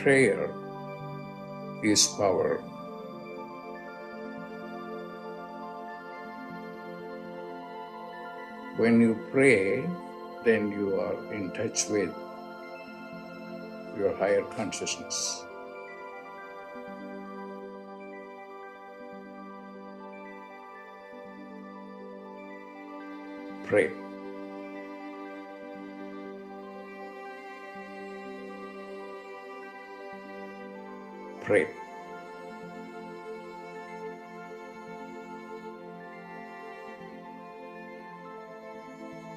Prayer is power. When you pray, then you are in touch with your higher consciousness. Pray. Pray.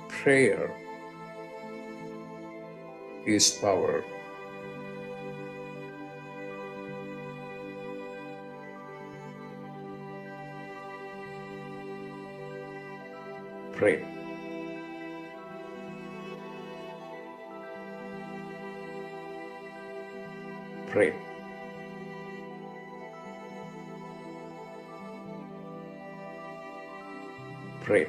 Prayer is power. Pray. Pray. Pray.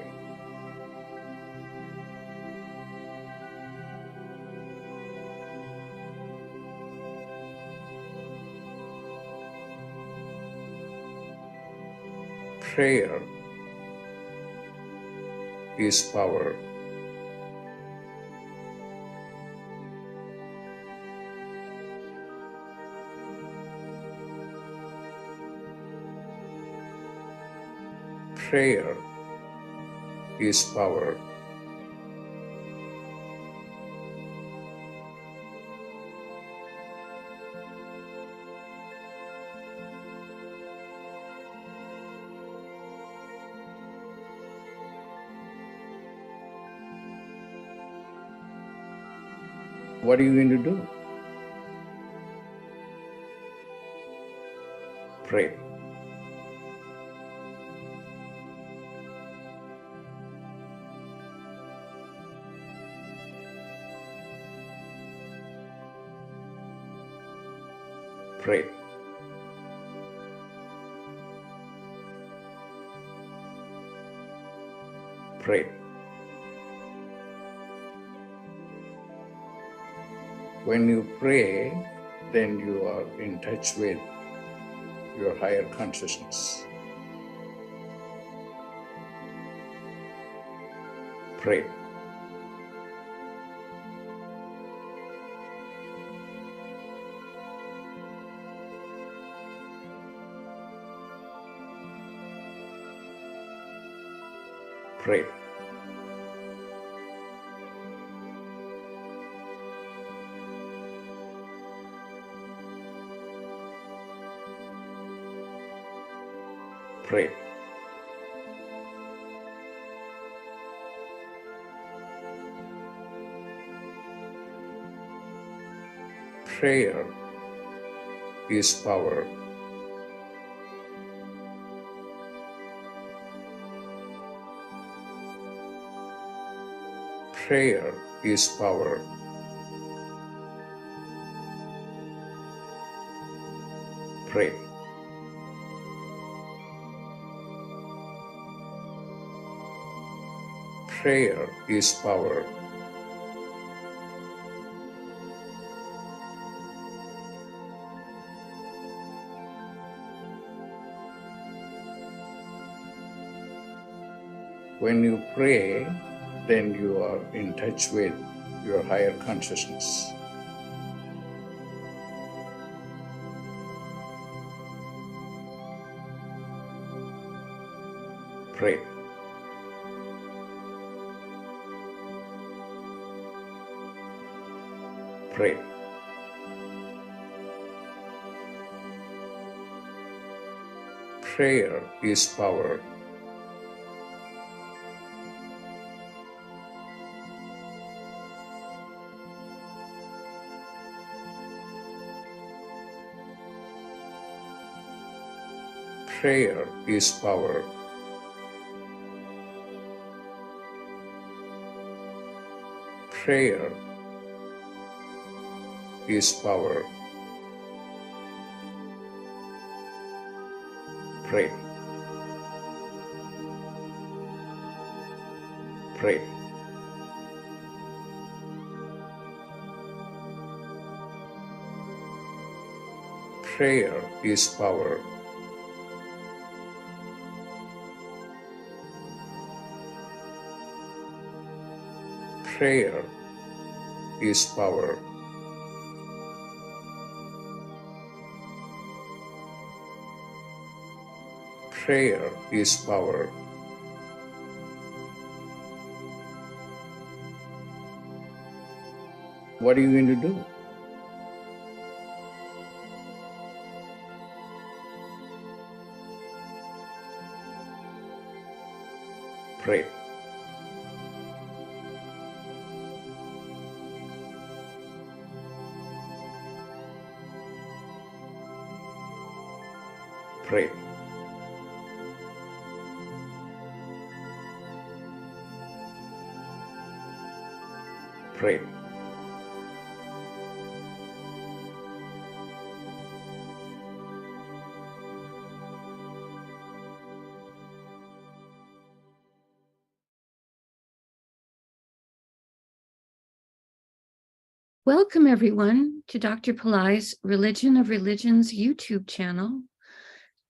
Prayer is power. Prayer is power. What are you going to do? Pray. Pray. Pray. When you pray, then you are in touch with your higher consciousness. Pray. Pray. Pray. Prayer is power. Prayer is power. Pray. Prayer is power. When you pray, then you are in touch with your higher consciousness. Pray. Pray. Prayer is power. Prayer is power. Prayer is power. Pray. Pray. Prayer is power. Prayer is power. Prayer is power. What are you going to do? Pray. Pray. Pray. Welcome, everyone, to Dr. Pillai's Religion of Religions YouTube channel.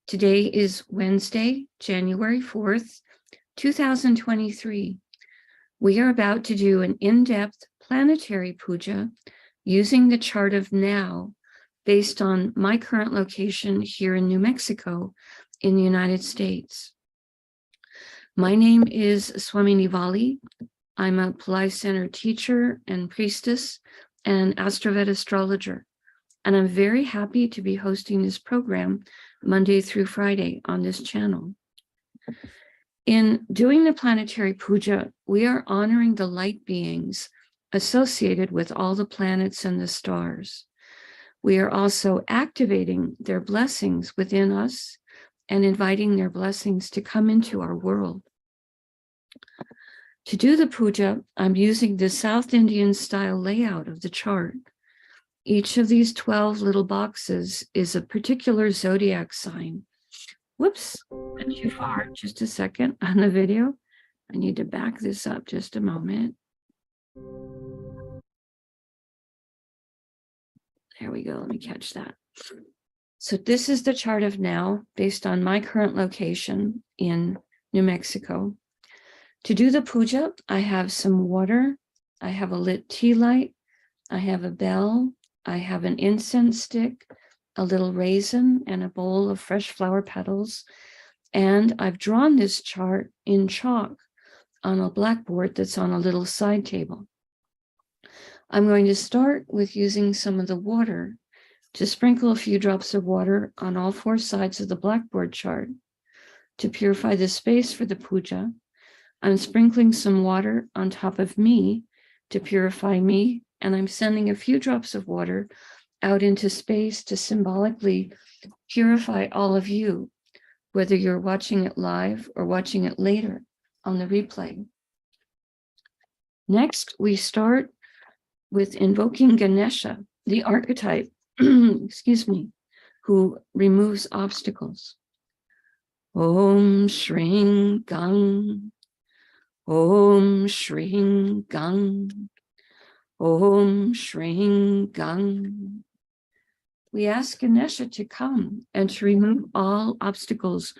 Today is Wednesday, January 4th, 2023. We are about to do an in-depth planetary puja using the chart of now based on my current location here in New Mexico in the United States. My name is Swamini Valli. I'm a Pillai Center teacher and priestess and AstroVed astrologer. And I'm very happy to be hosting this program Monday through Friday on this channel. In doing the planetary puja, we are honoring the light beings associated with all the planets and the stars. We are also activating their blessings within us and inviting their blessings to come into our world. To do the puja, I'm using the South Indian style layout of the chart. Each of these 12 little boxes is a particular zodiac sign. Whoops, went too far. Just a second on the video. I need to back this up just a moment. There we go. Let me catch that. So this is the chart of now based on my current location in New Mexico. To do the puja, I have some water, I have a lit tea light, I have a bell, I have an incense stick, a little raisin, and a bowl of fresh flower petals. And I've drawn this chart in chalk on a blackboard that's on a little side table. I'm going to start with using some of the water to sprinkle a few drops of water on all four sides of the blackboard chart to purify the space for the puja. I'm sprinkling some water on top of me to purify me, and I'm sending a few drops of water out into space to symbolically purify all of you, whether you're watching it live or watching it later on the replay. Next, we start with invoking Ganesha, the archetype, excuse me, who removes obstacles. Om Shring Gang. Om Shring Gang, Om Shring Gang. We ask Ganesha to come and to remove all obstacles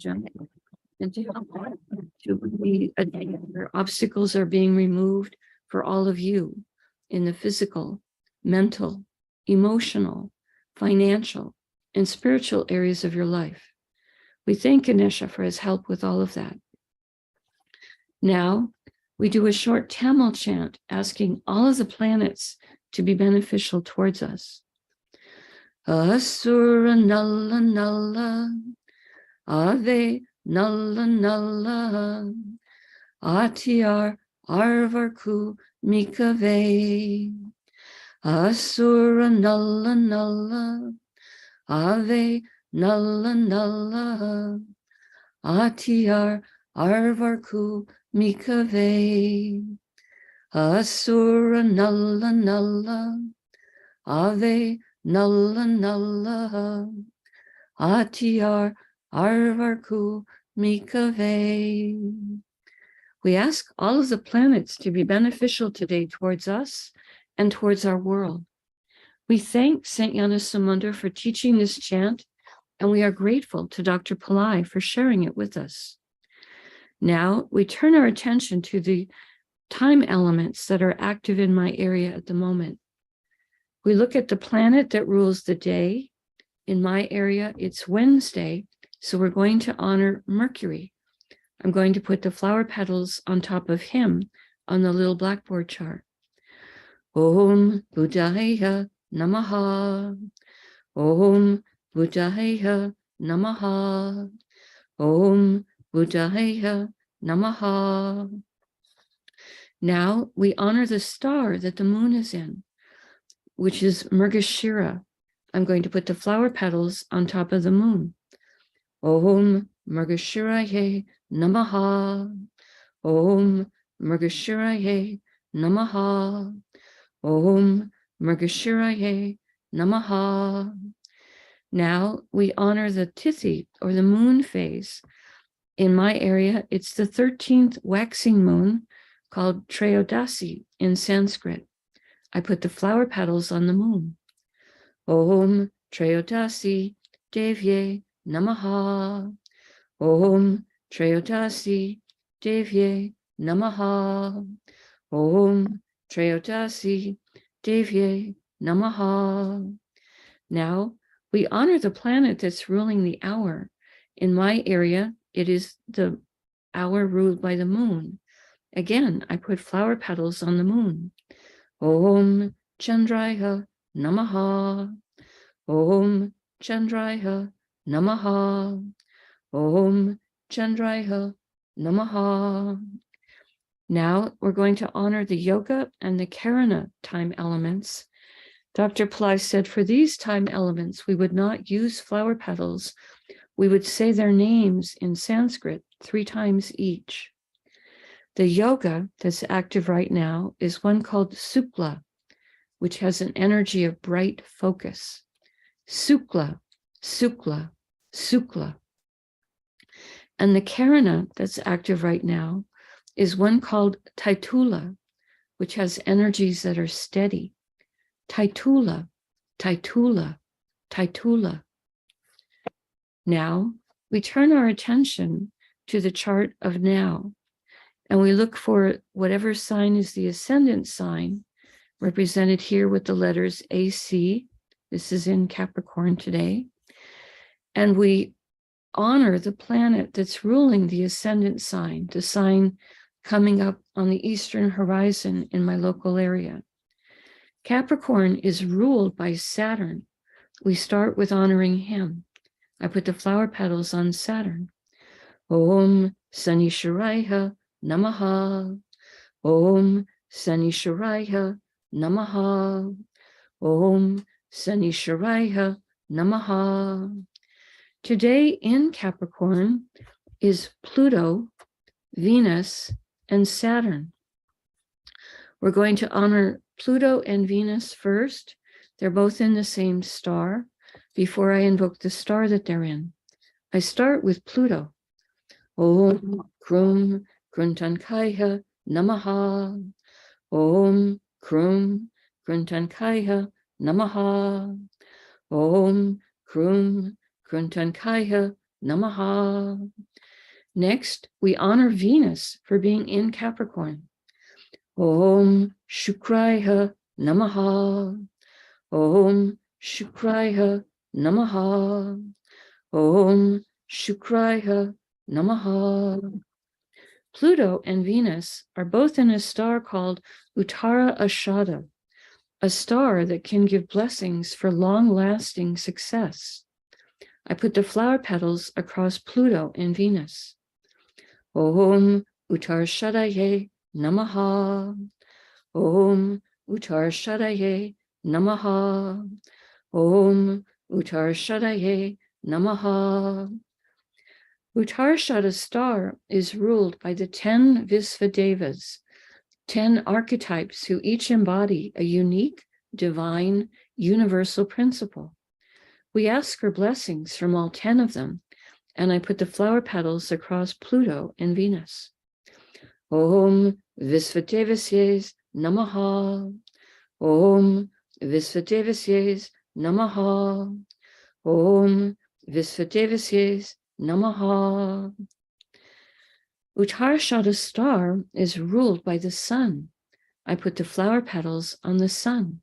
and to help to be a day where obstacles are being removed for all of you in the physical, mental, emotional, financial, and spiritual areas of your life. We thank Ganesha for his help with all of that. Now, we do a short Tamil chant asking all of the planets to be beneficial towards us. Asura Nalla Nalla, Ave Nalla Nalla, Atyar Arvarku Mikave. Asura Nalla Nalla, Ave Nalla Nalla, Atyar Arvarku Mikave. Asura Nalla Nalla, Ave Nalla Nalla, Atyar Arvarku Mikave. We ask all of the planets to be beneficial today towards us and towards our world. We thank Saint Gnanasamunda for teaching this chant, and we are grateful to Dr. Pillai for sharing it with us. Now we turn our attention to the time elements that are active in my area at the moment. We look at the planet that rules the day. In my area, it's Wednesday, so we're going to honor Mercury. I'm going to put the flower petals on top of him on the little blackboard chart. Om Buddhaya Namaha. Om Buddhaya Namaha. Om Buddhaya Namaha. Now we honor the star that the moon is in, which is Mrgashira. I'm going to put the flower petals on top of the moon. Om Mrgashiraye Namaha. Om Mrgashiraye Namaha. Om Mrgashiraye Namaha. Now we honor the Tithi, or the moon phase. In my area, it's the 13th waxing moon, called Trayodasi in Sanskrit. I put the flower petals on the moon. Om Trayodasi Devye Namaha. Om Trayodasi Devye Namaha. Om Trayodasi Devye Namaha. Now we honor the planet that's ruling the hour. In my area, it is the hour ruled by the moon. Again, I put flower petals on the moon. Om Chandraya Namaha. Om Chandraya Namaha. Om Chandraya Namaha. Now we're going to honor the yoga and the karana time elements. Dr. Pillai said for these time elements, we would not use flower petals. We would say their names in Sanskrit 3 times each. The yoga that's active right now is one called Sukla, which has an energy of bright focus. Sukla, Sukla, Sukla. And the karana that's active right now is one called Taitula, which has energies that are steady. Taitula, Taitula, Taitula. Now we turn our attention to the chart of now, and we look for whatever sign is the ascendant sign, represented here with the letters AC. This is in Capricorn today. And we honor the planet that's ruling the ascendant sign, the sign coming up on the eastern horizon in my local area. Capricorn is ruled by Saturn. We start with honoring him. I put the flower petals on Saturn. Om Sanishwaraya Namaha. Om Sanishwaraya Namaha. Om Sanishwaraya Namaha. Today in Capricorn is Pluto, Venus, and Saturn. We're going to honor Pluto and Venus first. They're both in the same star. Before I invoke the star that they're in, I start with Pluto. Om Krum Kruntankaya Namaha. Om Krum Kruntankaya Namaha. Om Krum Kruntankaya Namaha. Next, we honor Venus for being in Capricorn. Om Shukraya Namaha. Om Shukraya Namaha. Om Shukraya Namaha. Pluto and Venus are both in a star called Uttara Ashada, a star that can give blessings for long-lasting success. I put the flower petals across Pluto and Venus. Om Uttarashadaye Namaha. Om Uttarashadaye Namaha. Om Uttarashadaye Namaha. Uttarashada star is ruled by the 10 Visvadevas, 10 archetypes who each embody a unique, divine, universal principle. We ask for blessings from all 10 of them, and I put the flower petals across Pluto and Venus. Om Visvadevasye Namaha. Om Visvadevasye Namaha. Om Visvadevasye Namaha. Uttarashada star is ruled by the sun. I put the flower petals on the sun.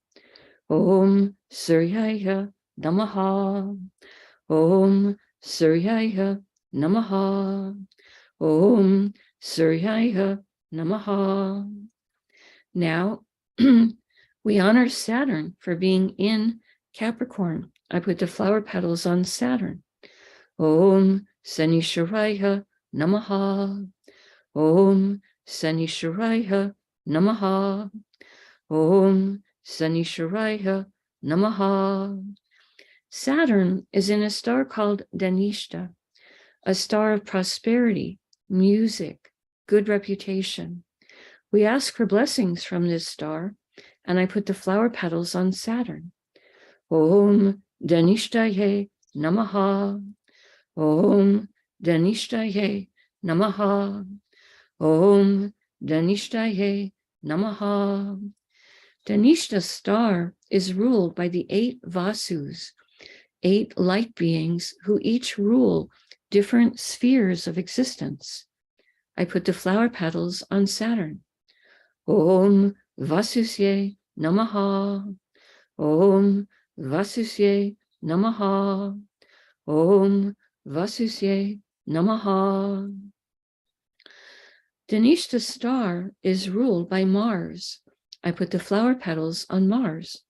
Om Suryaya Namaha. Om Suryaya Namaha. Om Suryaya Namaha. Now we honor Saturn for being in Capricorn. I put the flower petals on Saturn. Om Sanisharaya Namaha. Om Sanisharaya Namaha. Om Sanisharaya Namaha. Saturn is in a star called Dhanishta, a star of prosperity, music, good reputation. We ask for blessings from this star, and I put the flower petals on Saturn. Om Dhanishtaye Namaha. Om Dhanishtaye Namaha. Om Dhanishtaye Namaha. Dhanishta star is ruled by the 8 Vasus, 8 light beings who each rule different spheres of existence. I put the flower petals on Saturn. Om Vasusye Namaha. Om Vasusye Namaha. Om Vasusye Namaha. Dhanishta star is ruled by Mars. I put the flower petals on Mars.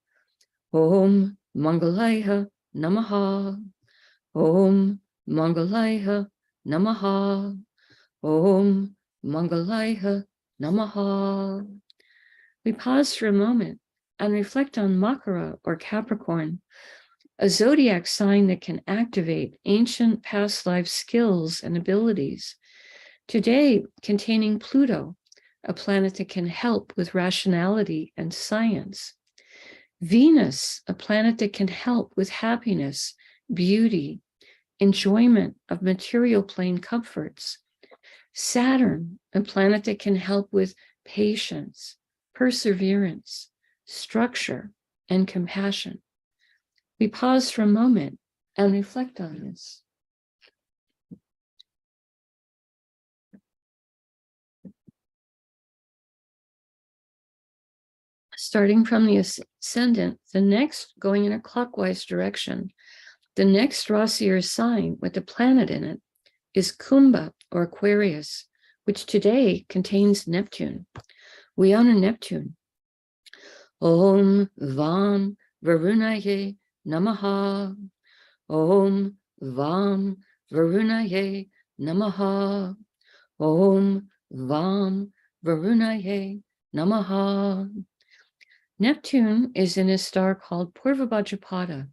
Om Mangalaya Namaha. Om Mangalaya Namaha. Om Mangalaya Namaha. We pause for a moment and reflect on Makara or Capricorn, a zodiac sign that can activate ancient past life skills and abilities. Today, containing Pluto, a planet that can help with rationality and science. Venus, a planet that can help with happiness, beauty, enjoyment of material plane comforts. Saturn, a planet that can help with patience, perseverance, structure, and compassion. We pause for a moment and reflect on this. Starting from the ascendant, the next, going in a clockwise direction, the next Rasi or sign with a planet in it is Kumbha or Aquarius, which today contains Neptune. We honor Neptune. Om Vam Varunaye Namaha. Om Vam Varunaye Namaha. Om Vam Varunaye Namaha. Neptune is in a star called Purvabhadrapada.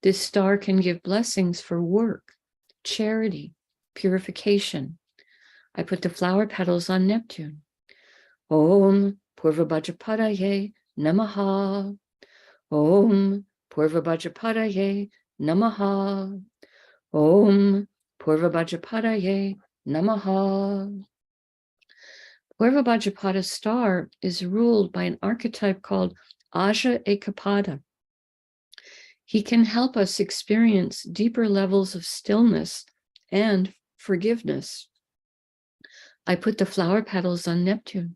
This star can give blessings for work, charity, purification. I put the flower petals on Neptune. Om Purvabhadrapadaye Namaha. Om Purvabhadrapadaye Namaha. Om Purvabhadrapadaye Namaha. Purvabhadrapada star is ruled by an archetype called Aja Ekapada. He can help us experience deeper levels of stillness and forgiveness. I put the flower petals on Neptune.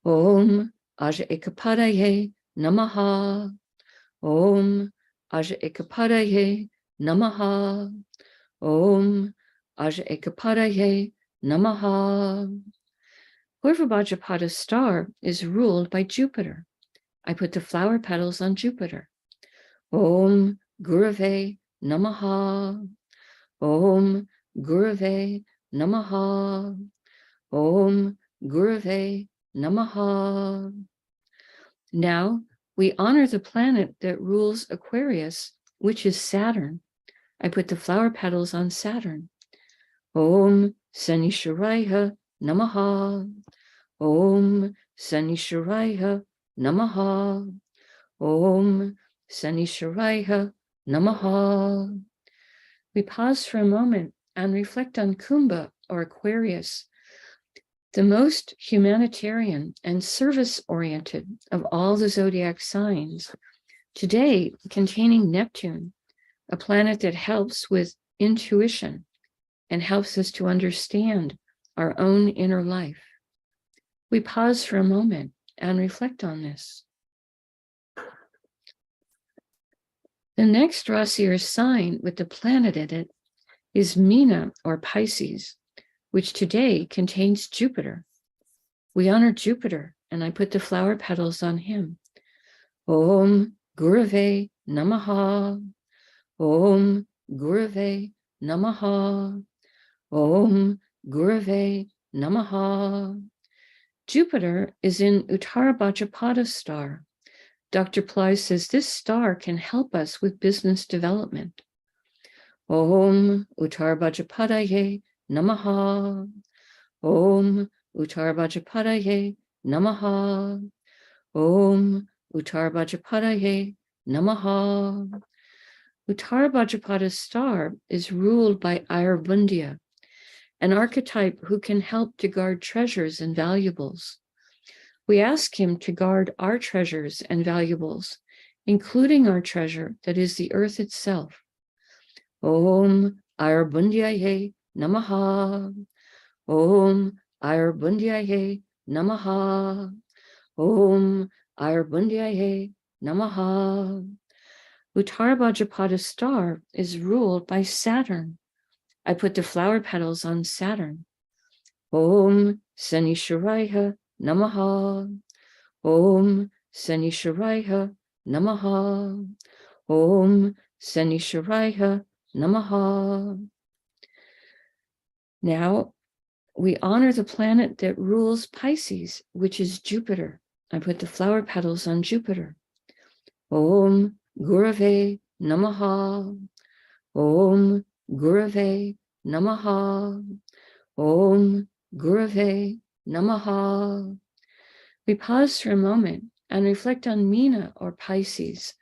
Om Aja Ekapadaye Namaha. Om Aja Ekapadaye Namaha. Om Aja Ekapadaye Namaha. Purvabhadrapada star is ruled by Jupiter. I put the flower petals on Jupiter. Om Gurave Namaha. Om Gurave Namaha. Om Gurave Namaha. Now we honor the planet that rules Aquarius, which is Saturn. I put the flower petals on Saturn. Om Sanisharaya Namaha. Om Sanisharaya Namaha. Om Sanisharaya Namaha. We pause for a moment and reflect on Kumbha or Aquarius, the most humanitarian and service-oriented of all the zodiac signs. today containing Neptune, a planet that helps with intuition and helps us to understand our own inner life. We pause for a moment and reflect on this. The next Rasi or sign with the planet in it is Meena or Pisces, which today contains Jupiter. We honor Jupiter, and I put the flower petals on him. Om Gurave Namaha. Om Gurave Namaha. Om Gurave Namaha. Jupiter is in Uttara Bhajapada star. Dr. Pillai says this star can help us with business development. Om Uttara Bhajapadaye Namaha. Om Uttara Bhajapadaye Namaha. Om Uttara Bhajapadaye Namaha. Uttara Bhajapada star is ruled by Ayurvandya, an archetype who can help to guard treasures and valuables. We ask him to guard our treasures and valuables, including our treasure that is the earth itself. Om Ayurvandyaye Namaha. Om Ayurvandyaye Namaha. Om Ayurvandyaye Namaha. Uttara Bhajapada star is ruled by Saturn. I put the flower petals on Saturn. Om Sanishwaraya Namaha. Om Sanishwaraya Namaha. Om Sanishwaraya Namaha. Now we honor the planet that rules Pisces, which is Jupiter. I put the flower petals on Jupiter. Om Gurave Namaha. Om Gurave Namaha. Om Gurave Namaha. We pause for a moment and reflect on Meena or Pisces,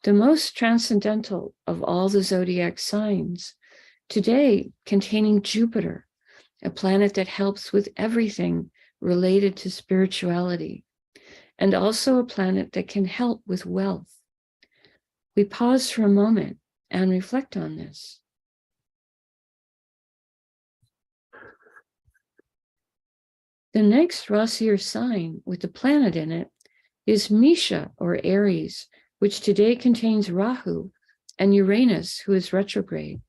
the most transcendental of all the zodiac signs, today containing Jupiter, a planet that helps with everything related to spirituality, and also a planet that can help with wealth. We pause for a moment and reflect on this. The next Rasi or sign with the planet in it is Misha or Aries, which today contains Rahu and Uranus, who is retrograde.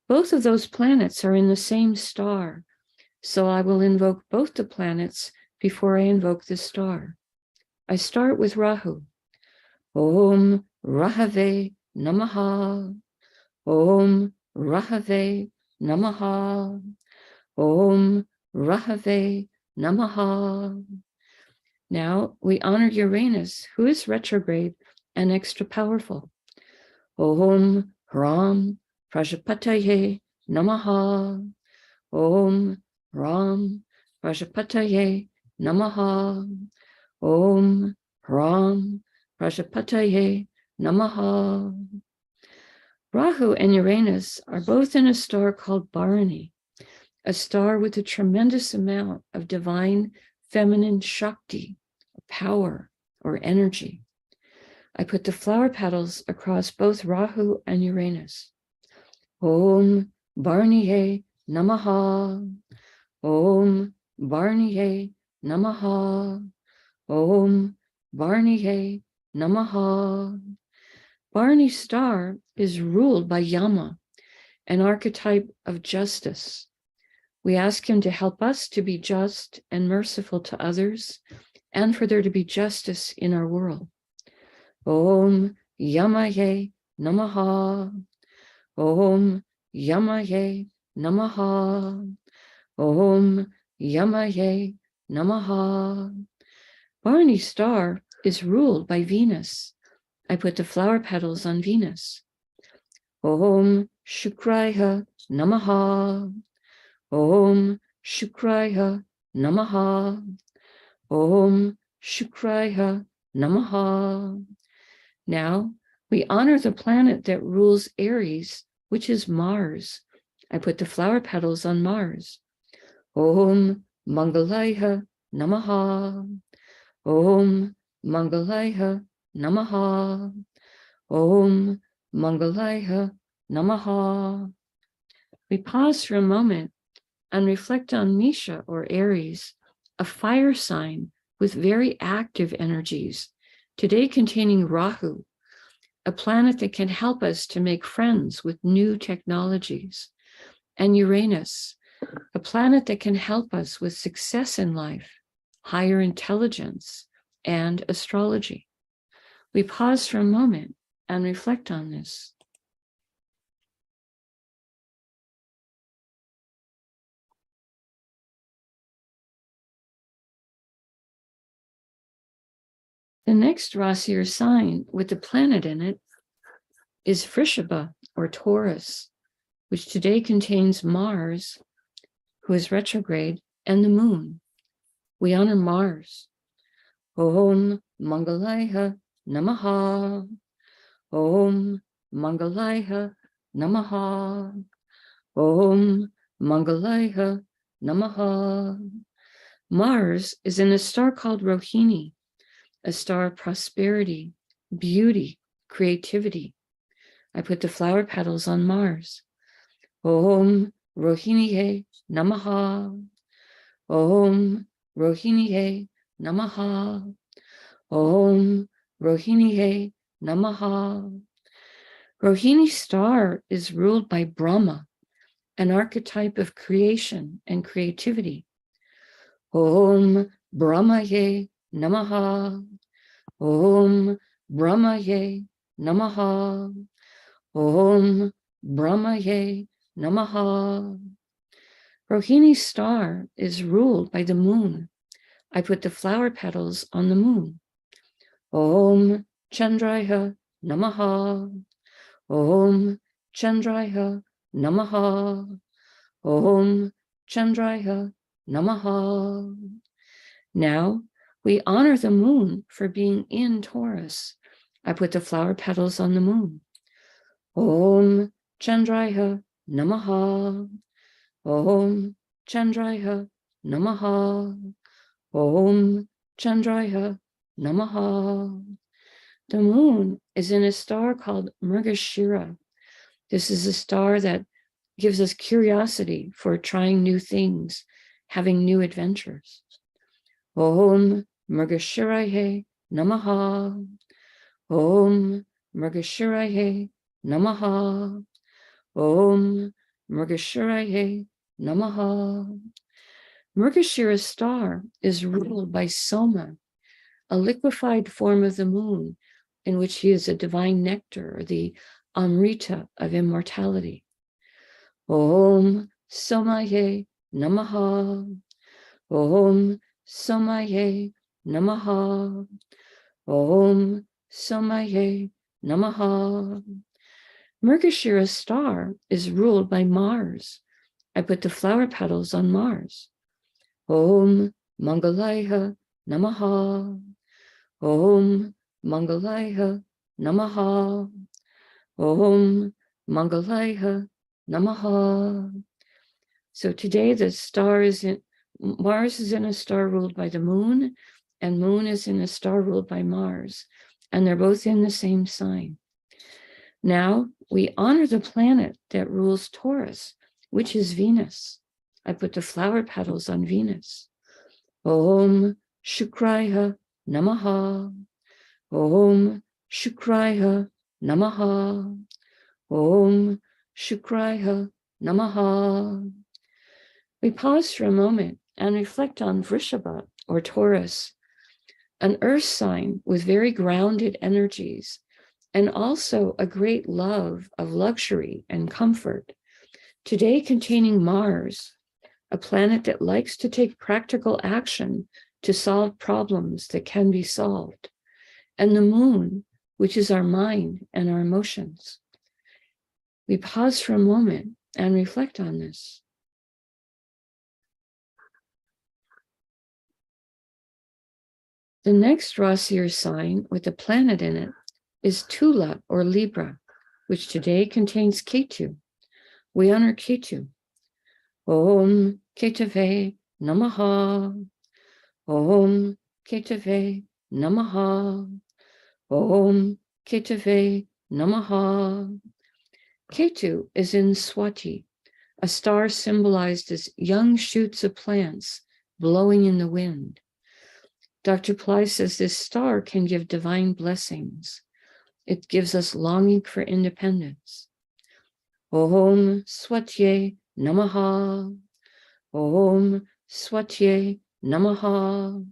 Both of those planets are in the same star, so I will invoke both the planets before I invoke the star. I start with Rahu. Om Rahave Namaha. Om Rahave Namaha. Om Rahave Namaha. Now we honor Uranus, who is retrograde and extra powerful. Om Ram Prajapataye Namaha. Om Ram Prajapataye Namaha. Om Ram Prajapataye Namaha. Rahu and Uranus are both in a star called Bharani, a star with a tremendous amount of divine feminine Shakti, power, or energy. I put the flower petals across both Rahu and Uranus. Om Bharaniye Namaha. Om Bharaniye Namaha. Om Bharaniye Namaha. Bharani star is ruled by Yama, an archetype of justice. We ask him to help us to be just and merciful to others, and for there to be justice in our world. Om Yamaye Namaha. Om Yamaye Namaha. Om Yamaye Namaha. Bharani star is ruled by Venus. I put the flower petals on Venus. Om Shukraya Namaha. Om Shukraya Namaha. Om Shukraya Namaha. Now we honor the planet that rules Aries, which is Mars. I put the flower petals on Mars. Om Mangalaya Namaha. Om Mangalaya Namaha. Om Mangalaya Namaha. We pause for a moment and reflect on Misha or Aries, a fire sign with very active energies, today containing Rahu, a planet that can help us to make friends with new technologies, and Uranus, a planet that can help us with success in life, higher intelligence, and astrology. We pause for a moment and reflect on this. The next Rasi or sign with the planet in it is Vrishabha or Taurus, which today contains Mars, who is retrograde, and the moon. We honor Mars. Om Mangalaya Namaha. Om Mangalaya Namaha. Om Mangalaya Namaha. Mars is in a star called Rohini, a star of prosperity, beauty, creativity. I put the flower petals on Mars. Om Rohiniye Namaha. Om Rohiniye Namaha. Om Rohiniye Namaha. Rohini star is ruled by Brahma, an archetype of creation and creativity. Om Brahmaye Namaha. Om Brahmaye Namaha. Om Brahmaye Namaha. Rohini star is ruled by the moon. I put the flower petals on the moon. Om Chandraya Namaha. Om Chandraya Namaha. Om Chandraya Namaha. Now we honor the moon for being in Taurus. I put the flower petals on the moon. Om Chandraya Namaha. Om Chandraya Namaha. Om Chandraya Namaha. The moon is in a star called Mrigashira. This is a star that gives us curiosity for trying new things, having new adventures. Om Mrigashiraye Namaha. Om Mrigashiraye Namaha. Om Mrigashiraye Namaha. Mrigashira star is ruled by Soma, a liquefied form of the moon, in which he is a divine nectar, or the Amrita of immortality. Om Somaye Namaha. Om Somaye Namaha. Om Somaye Namaha. Mrigashira star is ruled by Mars. I put the flower petals on Mars. Om Mangalaya Namaha. Om Mangalaya Namaha. Om Mangalaya Namaha. So today the star is in, Mars is in a star ruled by the moon, and moon is in a star ruled by Mars, and they're both in the same sign. Now we honor the planet that rules Taurus, which is Venus. I put the flower petals on Venus. Om Shukraya Namaha. Om Shukraya Namaha. Om Shukraya Namaha. We pause for a moment and reflect on Vrishabha or Taurus, an earth sign with very grounded energies, and also a great love of luxury and comfort. Today containing Mars, a planet that likes to take practical action to solve problems that can be solved, and the moon, which is our mind and our emotions. We pause for a moment and reflect on this. The next Rasi or sign with a planet in it is Tula or Libra, which today contains Ketu. We honor Ketu. Om Ketave Namaha. Om Ketave Namaha. Om Ketave Namaha. Ketu is in Swati, a star symbolized as young shoots of plants blowing in the wind. Dr. Pillai says this star can give divine blessings. It gives us longing for independence. Om Swatye Namaha. Om Swatye Namaha.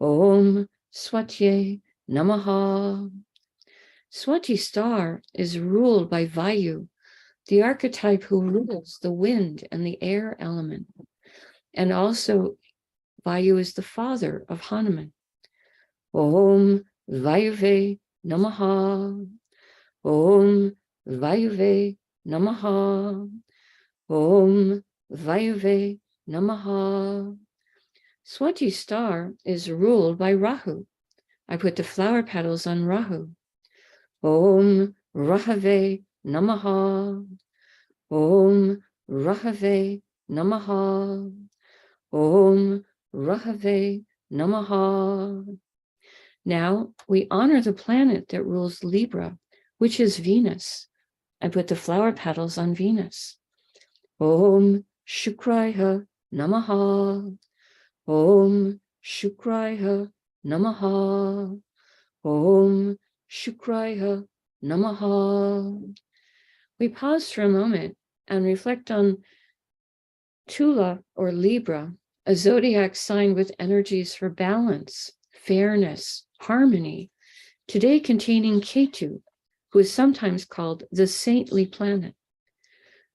Om Swatye Namaha. Swati star is ruled by Vayu, the archetype who rules the wind and the air element. And also, Vayu is the father of Hanuman. Om Vayuve Namaha. Om Vayuve Namaha. Om Vayuve Namaha. Swati star is ruled by Rahu. I put the flower petals on Rahu. Om Rahave Namaha. Om Rahave Namaha. Om Rahave Namaha. Now we honor the planet that rules Libra, which is Venus. I put the flower petals on Venus. Om Shukraya Namaha. Om Shukraya Namaha. Om Shukraya Namaha. We pause for a moment and reflect on Tula or Libra, a zodiac sign with energies for balance, fairness, harmony, today containing Ketu, who is sometimes called the saintly planet.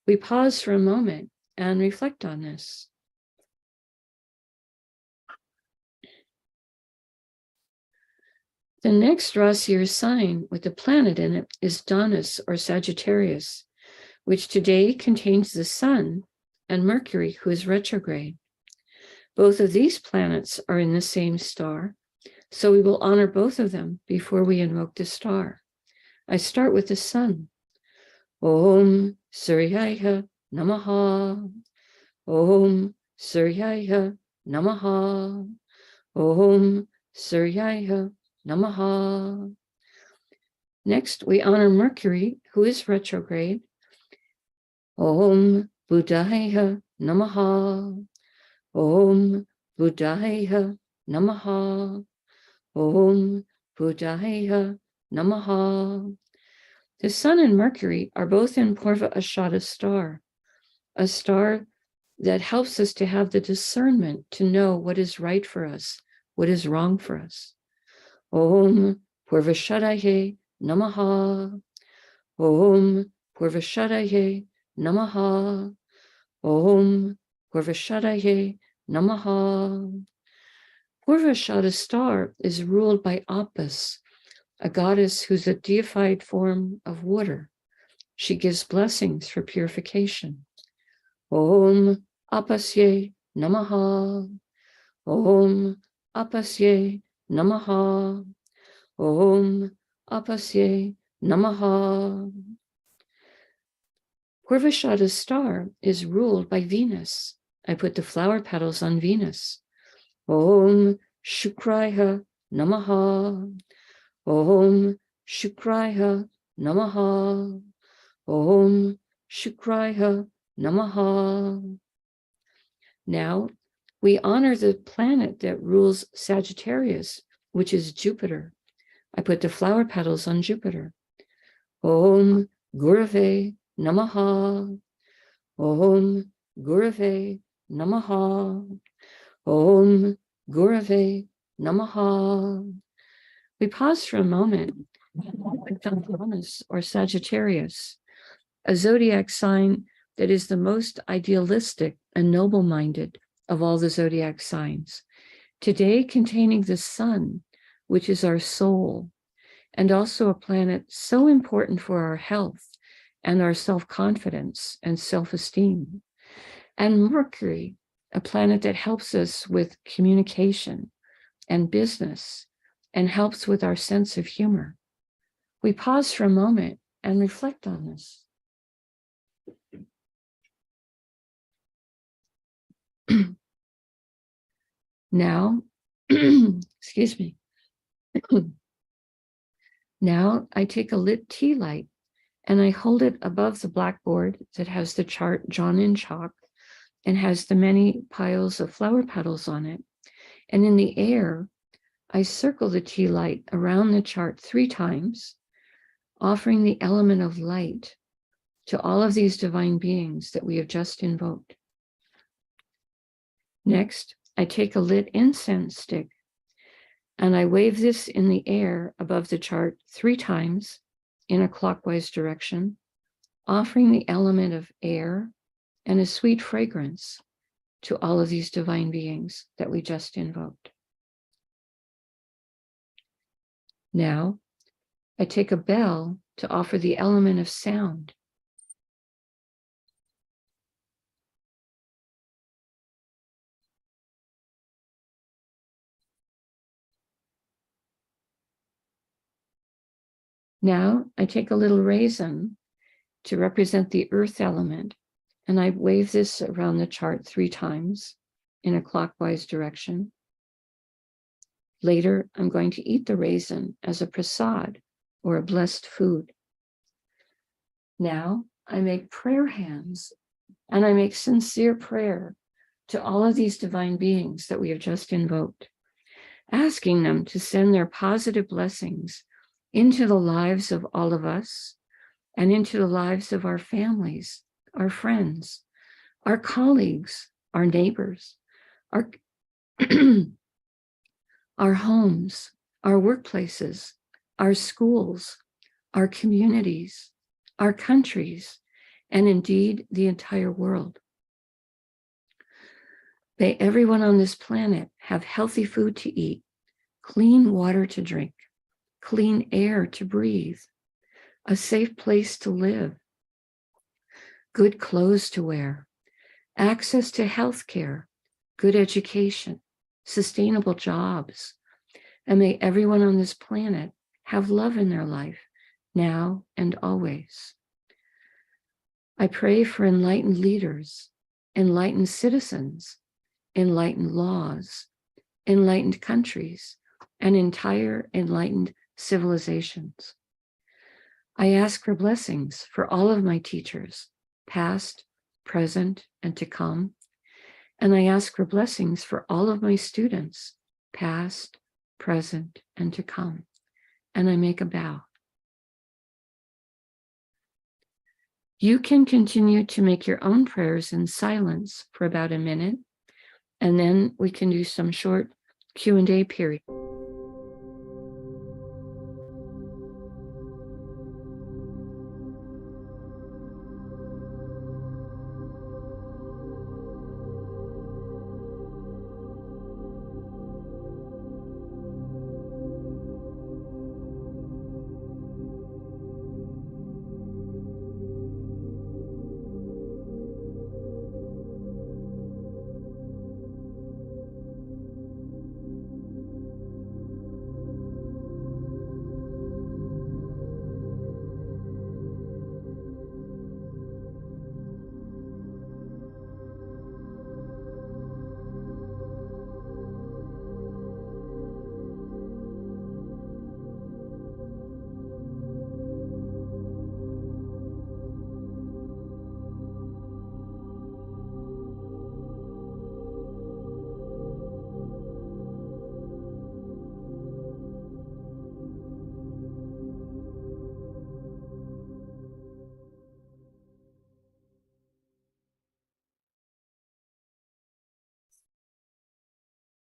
We pause for a moment and reflect on this. The next Rasi or sign with a planet in it is Donus or Sagittarius, which today contains the Sun and Mercury, who is retrograde. Both of these planets are in the same star, so we will honor both of them before we invoke the star. I start with the Sun. Om Suryaya Namaha. Om Suryaya Namaha. Om Suryaya Namaha. Next, we honor Mercury, who is retrograde. Om Buddhaya Namaha. Om Buddhaya Namaha. Om Buddhaya Namaha. The Sun and Mercury are both in Purva Ashada star, a star that helps us to have the discernment to know what is right for us, what is wrong for us. Om Purvashadaye Namaha. Om Purvashadaye Namaha. Om Purvashadaye Namaha. Purvashada star is ruled by Apis, a goddess who's a deified form of water. She gives blessings for purification. Om Apasye Namaha. Om Apasye Namaha. Om Apasye Namaha. Purvashada star is ruled by Venus. I put the flower petals on Venus. Om Shukraya Namaha. Om Shukraya Namaha. Om Shukraya Namaha. Now, we honor the planet that rules Sagittarius, which is Jupiter. I put the flower petals on Jupiter. Om Gurave Namaha. Om Gurave Namaha. Om Gurave Namaha. We pause for a moment on Uranus or Sagittarius, a zodiac sign that is the most idealistic and noble-minded of all the zodiac signs, today containing the Sun, which is our soul, and also a planet so important for our health and our self-confidence and self-esteem, and Mercury, a planet that helps us with communication and business and helps with our sense of humor. We pause for a moment and reflect on this. Now, excuse me. Now I take a lit tea light and I hold it above the blackboard that has the chart drawn in chalk and has the many piles of flower petals on it. And in the air, I circle the tea light around the chart 3 times, offering the element of light to all of these divine beings that we have just invoked. Next, I take a lit incense stick and I wave this in the air above the chart 3 times in a clockwise direction, offering the element of air and a sweet fragrance to all of these divine beings that we just invoked. Now, I take a bell to offer the element of sound. Now, I take a little raisin to represent the earth element, and I wave this around the chart 3 times in a clockwise direction. Later, I'm going to eat the raisin as a prasad or a blessed food. Now, I make prayer hands and I make sincere prayer to all of these divine beings that we have just invoked, asking them to send their positive blessings into the lives of all of us and into the lives of our families, our friends, our colleagues, our neighbors, our our homes, our workplaces, our schools, our communities, our countries, and indeed the entire world. May everyone on this planet have healthy food to eat, clean water to drink, clean air to breathe, a safe place to live, good clothes to wear, access to health care, good education, sustainable jobs, and may everyone on this planet have love in their life now and always. I pray for enlightened leaders, enlightened citizens, enlightened laws, enlightened countries, and entire enlightened civilizations. I ask for blessings for all of my teachers, past, present, and to come. And I ask for blessings for all of my students, past, present, and to come. And I make a bow. You can continue to make your own prayers in silence for about a minute, and then we can do some short Q&A period.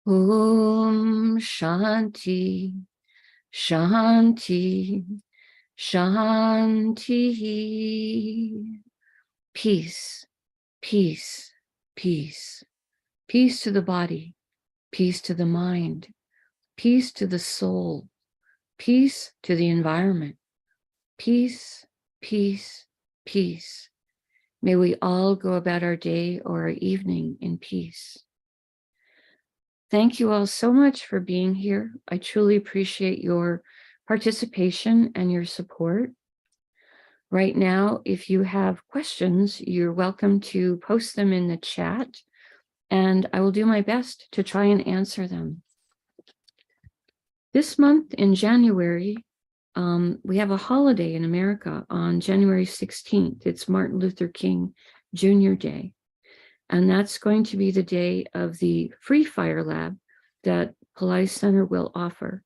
Om Shanti, Shanti, Shanti. Peace, peace, peace. Peace to the body, peace to the mind, peace to the soul, peace to the environment. Peace, peace, peace. May we all go about our day or our evening in peace. Thank you all so much for being here. I truly appreciate your participation and your support. Right now, if you have questions, you're welcome to post them in the chat, and I will do my best to try and answer them. This month in January, We have a holiday in America on January 16th. It's Martin Luther King Jr. Day. And that's going to be the day of the free fire lab that Pillai Center will offer.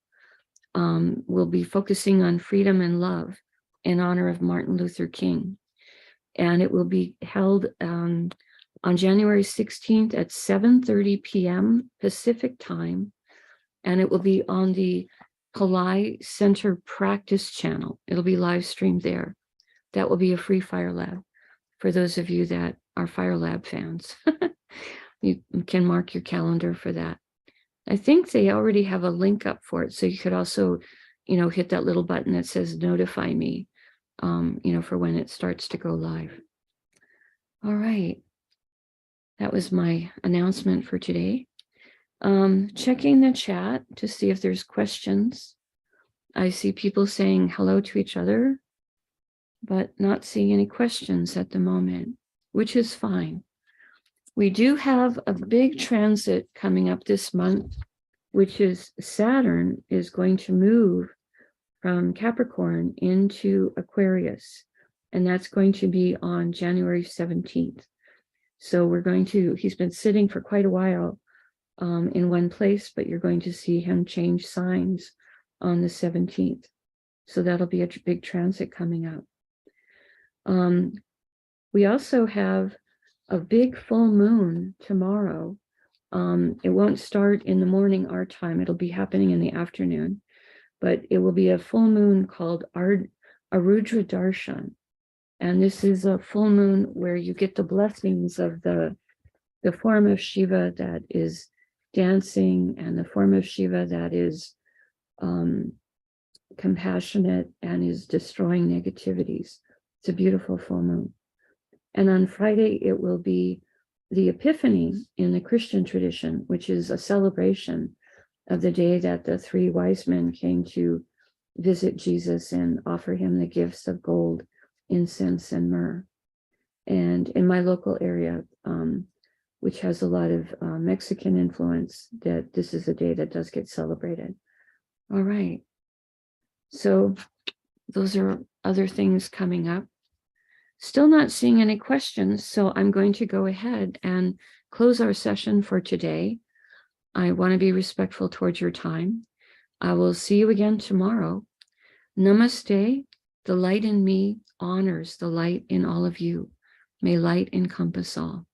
We'll be focusing on freedom and love in honor of Martin Luther King. And it will be held on January 16th at 7:30 p.m. Pacific time. And it will be on the Pillai Center practice channel. It'll be live streamed there. That will be a free fire lab for those of you that are fire lab fans. You can mark your calendar for that. I think they already have a link up for it. So you could also, hit that little button that says notify me, for when it starts to go live. All right. That was my announcement for today. Checking the chat to see if there's questions. I see people saying hello to each other, but not seeing any questions at the moment, which is fine. We do have a big transit coming up this month, which is Saturn is going to move from Capricorn into Aquarius, and that's going to be on January 17th. So he's been sitting for quite a while in one place, but you're going to see him change signs on the 17th. So that'll be a big transit coming up. We also have a big full moon tomorrow. It won't start in the morning our time. It'll be happening in the afternoon, but it will be a full moon called Arudra Darshan. And this is a full moon where you get the blessings of the form of Shiva that is dancing and the form of Shiva that is compassionate and is destroying negativities. It's a beautiful full moon. And on Friday, it will be the Epiphany in the Christian tradition, which is a celebration of the day that the three wise men came to visit Jesus and offer him the gifts of gold, incense, and myrrh. And in my local area, which has a lot of Mexican influence, that this is a day that does get celebrated. All right. So those are other things coming up. Still not seeing any questions, so I'm going to go ahead and close our session for today. I want to be respectful towards your time. I will see you again tomorrow. Namaste. The light in me honors the light in all of you. May light encompass all.